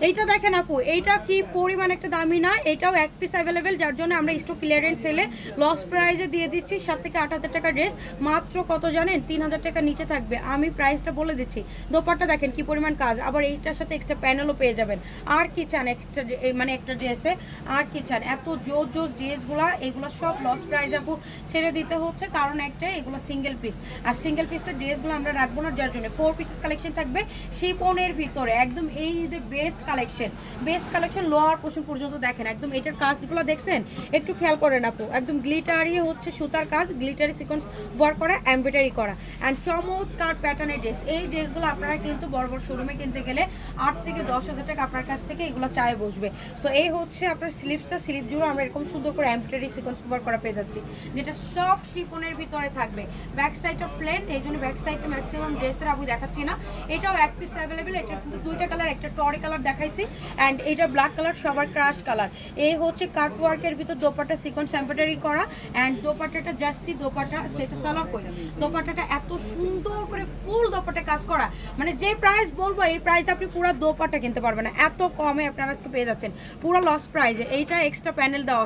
এইটা দেখেন আপু, এইটা কি পরিমাণ একটা দামি না, এটাও এক পিস অ্যাভেলেবেল, যার জন্য আমরা স্টক ক্লিয়ারেন্স সেলে লস প্রাইজে দিয়ে দিচ্ছি। 7 থেকে 8 হাজার টাকা ড্রেস মাত্র কত জানেন, 3,000 টাকার নিচে থাকবে। আমি প্রাইসটা বলে দিচ্ছি। দোপাট্টা দেখেন কি পরিমাণ কাজ, আবার এইটার সাথে এক্সট্রা প্যানেলও পেয়ে যাবেন। আর কি চান এক্সট্রা, মানে একটা ড্রেসে আর কি চান? এত জোর জোর ড্রেসগুলো, এগুলো সব লস প্রাইজ আপু ছেড়ে দিতে হচ্ছে, কারণ একটা এগুলো সিঙ্গেল পিস, আর সিঙ্গেল পিসের ড্রেসগুলো আমরা রাখবো না, যার জন্য 4 পিসেস কালেকশন থাকবে শিপনের ভিতরে। একদম এই যে বেস্ট কালেকশন লোয়ার পোর্শন পর্যন্ত দেখেন, একদম এটার কাজগুলো দেখছেন, একটু খেয়াল করেন আপু, একদম গ্লিটারি হচ্ছে সুতার কাজ, গ্লিটারি সিকোয়েন্স ওয়ার্ক করা, এমব্রয়ডারি করা, অ্যান্ড চমৎকার প্যাটার্নের ড্রেস। এই ড্রেসগুলো আপনারা কিন্তু বড় বড় শোরুমে কিনতে গেলে 8 থেকে 10 হাজার টাকা আপনার কাছ থেকে এগুলো চায় বসবে। সো এই হচ্ছে আপনার স্লিভসটা, স্লিভ জুড়ে আমরা এরকম সুন্দর করে এমব্রয়ডারি সিকোয়েন্স ওয়ার্ক করা পেয়ে যাচ্ছি, যেটা সফট শিফনের ভিতরে থাকবে। ব্যাক সাইডটা প্লেন, এই জন্য ব্যাক সাইডটা ম্যাক্সিমাম ড্রেসের আমি দেখাচ্ছি না। এটাও এক পিস অ্যাভেলেবেল, এটা কিন্তু দুইটা কালার, একটা টরি কালার দেখাইছি, অ্যান্ড এটা ব্ল্যাক কালার, সবার ক্রাশ কালার। এই হচ্ছে কাট ওয়ার্কের ভিতর দোপাট্টা সিকোয়েন্স এমব্রয়ডারি করা, অ্যান্ড দোপাট্টাটা জার্সি দোপাট্টা, সেটা সালোয়ার কই, দোপাট্টাটা এত সুন্দর করে ফুল দোপাট্টা কাজ করা, মানে যে প্রাইস বলবো এই প্রাইসে আপনি পুরো দোপাট্টা কিনতে পারবেন না, এত কমে আপনারা আজকে পেয়ে যাচ্ছেন পুরো লস প্রাইজে। এইটা এক্সট্রা প্যানেল দেওয়া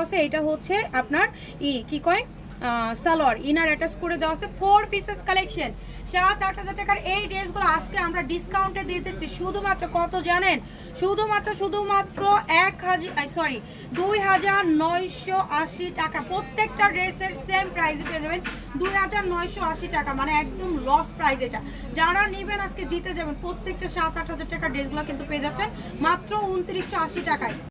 আছে, এইটা হচ্ছে আপনার কি কয় সালোয়ার ইনার অ্যাটাচ করে দেওয়া আছে। 4 পিসেস কালেকশন 7-8 হাজার টাকার এই ড্রেসগুলো আজকে আমরা ডিসকাউন্টে দিয়ে দিচ্ছি শুধুমাত্র কত জানেন, শুধুমাত্র 2,980 টাকা। প্রত্যেকটা ড্রেসের সেম প্রাইসে পেয়ে যাবেন 2,980 টাকা, মানে একদম লস প্রাইস। এটা যারা নেবেন আজকে জিতে যাবেন। প্রত্যেকটা 7-8 হাজার টাকার ড্রেসগুলো কিন্তু পেয়ে যাচ্ছেন মাত্র 2,980 টাকায়।